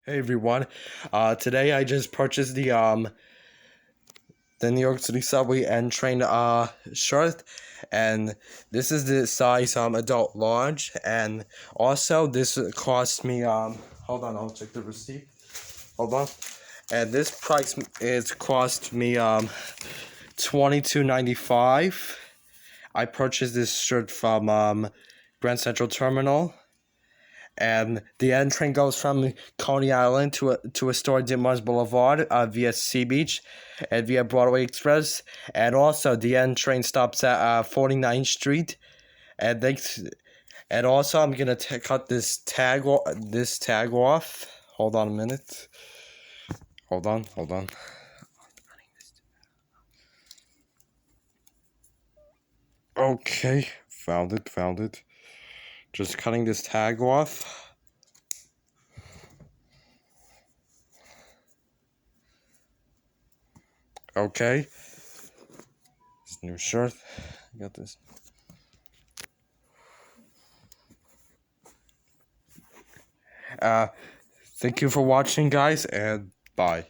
Hey everyone, today I just purchased the New York City subway and train shirt, and this is the size adult large, and also this cost me hold on, I'll check the receipt. Hold on, and this price is cost me $22.95. I purchased this shirt from Grand Central Terminal. And the N train goes from Coney Island to a store at Mars Boulevard via Sea Beach and via Broadway Express. And also the N train stops at 49th Street. And and also I'm gonna cut this tag off. Hold on a minute. Hold on. Okay, found it. Just cutting this tag off. Okay. This new shirt. I got this. Thank you for watching, guys, and bye.